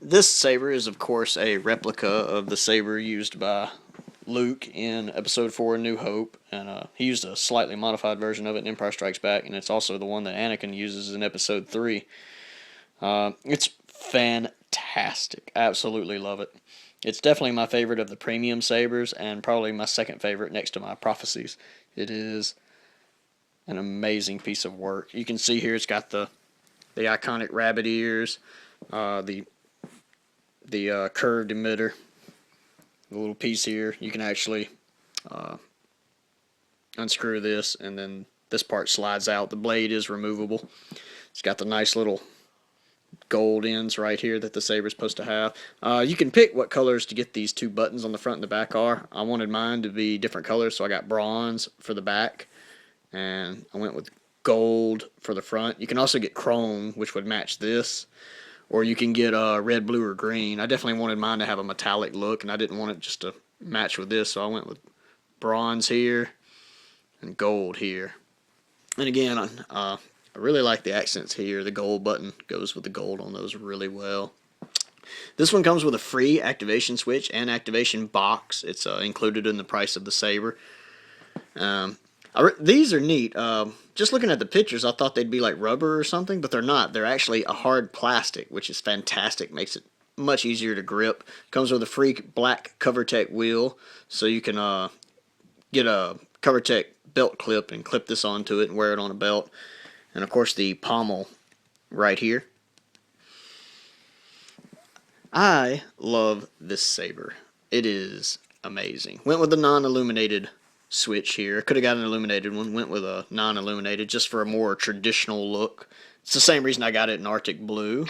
This saber is, of course, a replica of the saber used by Luke in Episode 4 New Hope, and he used a slightly modified version of it in Empire Strikes Back, and it's also the one that Anakin uses in Episode 3. It's fantastic. Absolutely love it. It's definitely my favorite of the premium sabers, and probably my second favorite next to my prophecies. It is an amazing piece of work. You can see here it's got the iconic rabbit ears, the curved emitter, the little piece here. You can actually unscrew this, and then this part slides out. The blade is removable. It's got the nice little gold ends right here that the saber is supposed to have. You can pick what colors to get these two buttons on the front and the back are. I wanted mine to be different colors, so I got bronze for the back, and I went with gold for the front. You can also get chrome, which would match this, or you can get red, blue, or green. I definitely wanted mine to have a metallic look, and I didn't want it just to match with this, so I went with bronze here and gold here. And again, I really like the accents here. The gold button goes with the gold on those really well. This one comes with a free activation switch and activation box. It's included in the price of the saber. These are neat. Just looking at the pictures, I thought they'd be like rubber or something, but they're not. They're actually a hard plastic, which is fantastic. Makes it much easier to grip. Comes with a free black CoverTech wheel, so you can get a CoverTech belt clip and clip this onto it and wear it on a belt. And of course the pommel right here. I love this saber. It is amazing. Went with the non-illuminated switch here. Could have got an illuminated one. Went with a non-illuminated just for a more traditional look. It's the same reason I got it in Arctic Blue,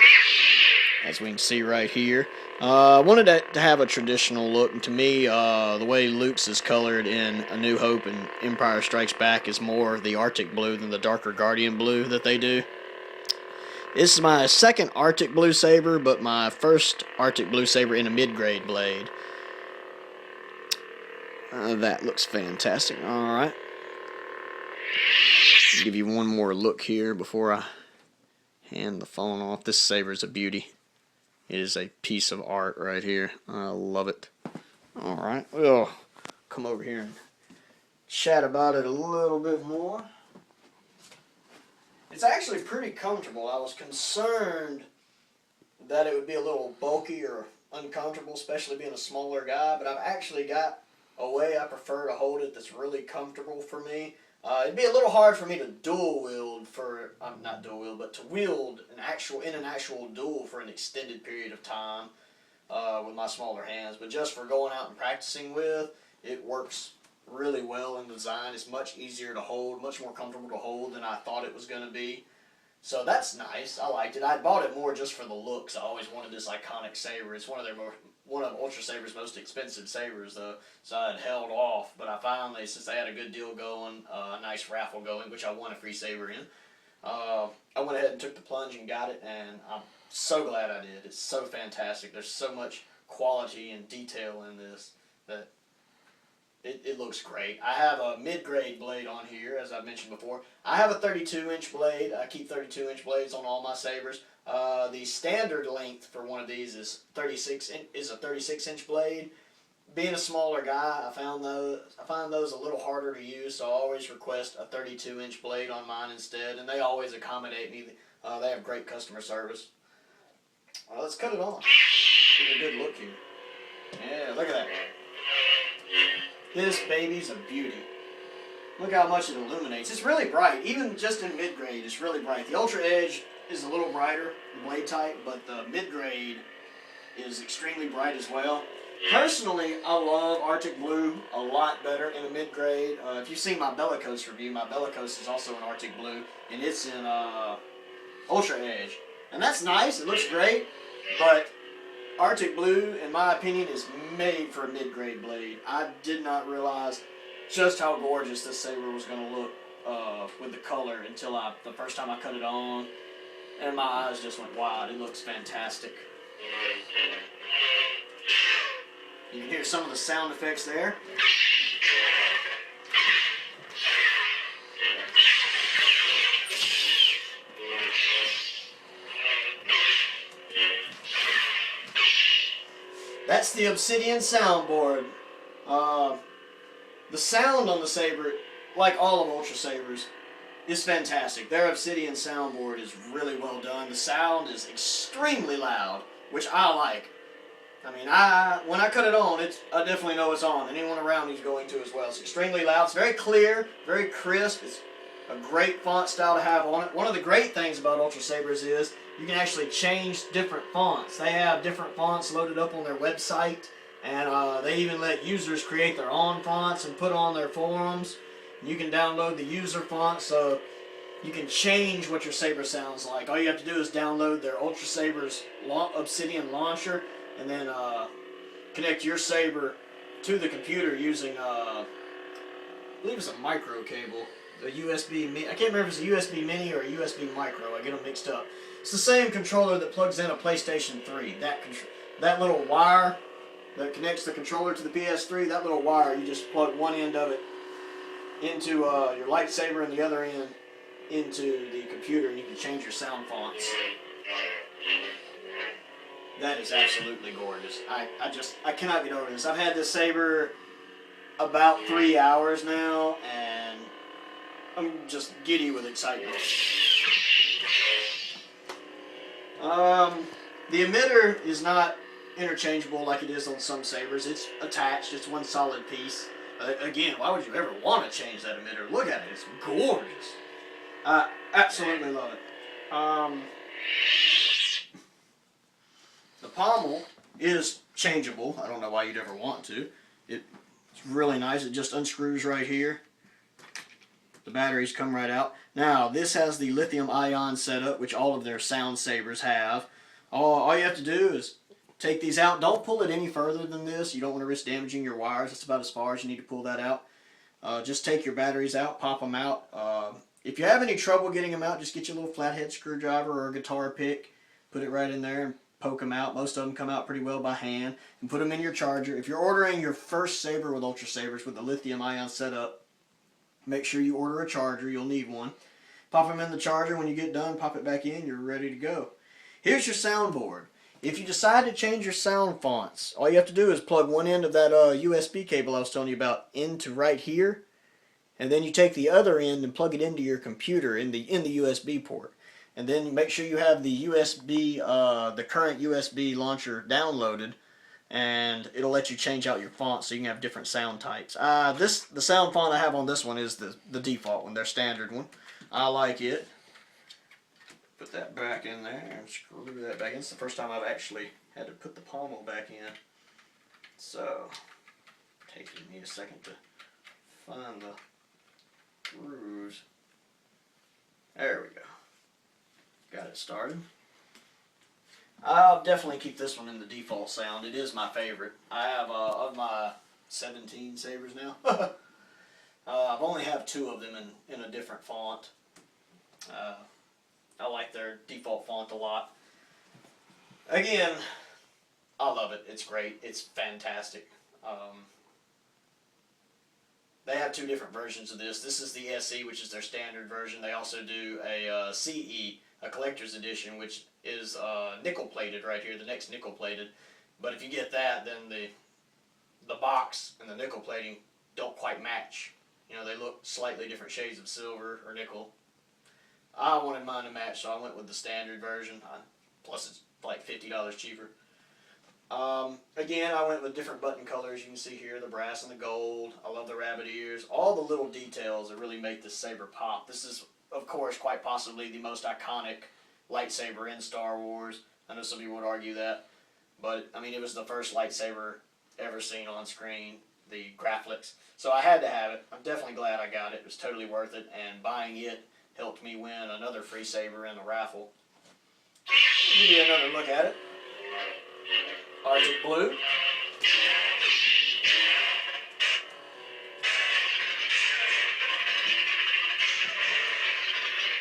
as we can see right here. I wanted it to have a traditional look, and to me, the way Luke's is colored in A New Hope and Empire Strikes Back is more the Arctic Blue than the darker Guardian Blue that they do. This is my second Arctic Blue saber, but my first Arctic Blue saber in a mid-grade blade. That looks fantastic. Alright. Give you one more look here before I hand the phone off. This saber is a beauty. It is a piece of art right here. I love it. Alright, we'll come over here and chat about it a little bit more. It's actually pretty comfortable. I was concerned that it would be a little bulky or uncomfortable, especially being a smaller guy, but I've actually got a way I prefer to hold it that's really comfortable for me. It'd be a little hard for me to dual wield not dual wield, but to wield in an actual duel for an extended period of time with my smaller hands. But just for going out and practicing with, it works really well in design. It's much easier to hold, much more comfortable to hold than I thought it was going to be. So that's nice. I liked it. I bought it more just for the looks. I always wanted this iconic saber. It's one of Ultra Saber's most expensive sabers, though, so I had held off. But I finally, since they had a good deal going, a nice raffle going, which I won a free saber in, I went ahead and took the plunge and got it, and I'm so glad I did. It's so fantastic. There's so much quality and detail in this that it looks great. I have a mid-grade blade on here, as I mentioned before. I have a 32-inch blade. I keep 32-inch blades on all my sabers. The standard length for one of these is a 36-inch blade. Being a smaller guy, I find those a little harder to use, so I always request a 32-inch blade on mine instead, and they always accommodate me. They have great customer service. Let's cut it on. Get a good look here. Yeah, look at that. This baby's a beauty. Look how much it illuminates. It's really bright. Even just in mid-grade, it's really bright. The Ultra Edge is a little brighter, the blade type, but the mid-grade is extremely bright as well. Personally, I love Arctic Blue a lot better in a mid-grade. If you've seen my Bellicose review, my Bellicose is also in Arctic Blue, and it's in Ultra Edge. And that's nice. It looks great, but Arctic Blue, in my opinion, is made for a mid-grade blade. I did not realize just how gorgeous this saber was going to look with the color until the first time I cut it on, and my eyes just went wide. It looks fantastic. You can hear some of the sound effects there. That's the Obsidian soundboard. The sound on the Saber, like all of Ultra Sabers, is fantastic. Their Obsidian soundboard is really well done. The sound is extremely loud, which I like. I mean, when I cut it on, I definitely know it's on. Anyone around me is going to as well. It's extremely loud. It's very clear, very crisp. It's a great font style to have on it. One of the great things about Ultra Sabers is you can actually change different fonts. They have different fonts loaded up on their website, and they even let users create their own fonts and put on their forums. You can download the user font, so you can change what your Saber sounds like. All you have to do is download their Ultra Sabers Obsidian launcher, and then connect your Saber to the computer using, I believe it's a micro cable. The USB, I can't remember if it's a USB mini or a USB micro. I get them mixed up. It's the same controller that plugs in a PlayStation 3. That little wire that connects the controller to the PS3, that little wire, you just plug one end of it into your lightsaber and the other end into the computer, and you can change your sound fonts. That is absolutely gorgeous. I cannot get over this. I've had this Saber about 3 hours now, and I'm just giddy with excitement. The emitter is not interchangeable like it is on some Sabers. It's attached. It's one solid piece. Again, why would you ever want to change that emitter? Look at it. It's gorgeous. I absolutely love it. The pommel is changeable. I don't know why you'd ever want to. It's really nice. It just unscrews right here. The batteries come right out. Now, this has the lithium ion setup, which all of their sound sabers have. All you have to do is take these out. Don't pull it any further than this. You don't want to risk damaging your wires. That's about as far as you need to pull that out. Just take your batteries out, pop them out. If you have any trouble getting them out, just get your little flathead screwdriver or a guitar pick. Put it right in there and poke them out. Most of them come out pretty well by hand. And put them in your charger. If you're ordering your first Saber with Ultra Sabers with the lithium ion setup, make sure you order a charger. You'll need one. Pop them in the charger. When you get done, pop it back in. You're ready to go. Here's your soundboard. If you decide to change your sound fonts, all you have to do is plug one end of that USB cable I was telling you about into right here, and then you take the other end and plug it into your computer in the USB port. And then make sure you have the the current USB launcher downloaded, and it'll let you change out your font so you can have different sound types. The sound font I have on this one is the default one, their standard one. I like it. Put that back in there and screw that back in. It's the first time I've actually had to put the pommel back in. So, taking me a second to find the grooves. There we go. Got it started. I'll definitely keep this one in the default sound. It is my favorite. I have, of my 17 Sabers now, I've only have 2 of them in a different font. I like their default font a lot. Again, I love it. It's great. It's fantastic. They have 2 different versions of this. This is the SE, which is their standard version. They also do a CE, a collector's edition, which is nickel-plated right here. The neck's nickel-plated. But if you get that, then the box and the nickel plating don't quite match. You know, they look slightly different shades of silver or nickel. I wanted mine to match, so I went with the standard version. Plus, it's like $50 cheaper. Again, I went with different button colors. You can see here the brass and the gold. I love the rabbit ears. All the little details that really make this Saber pop. This is, of course, quite possibly the most iconic lightsaber in Star Wars. I know some people would argue that. But, I mean, it was the first lightsaber ever seen on screen, the Graflex. So I had to have it. I'm definitely glad I got it. It was totally worth it. And buying it helped me win another free Saber in the raffle. Give you another look at it. Arctic blue.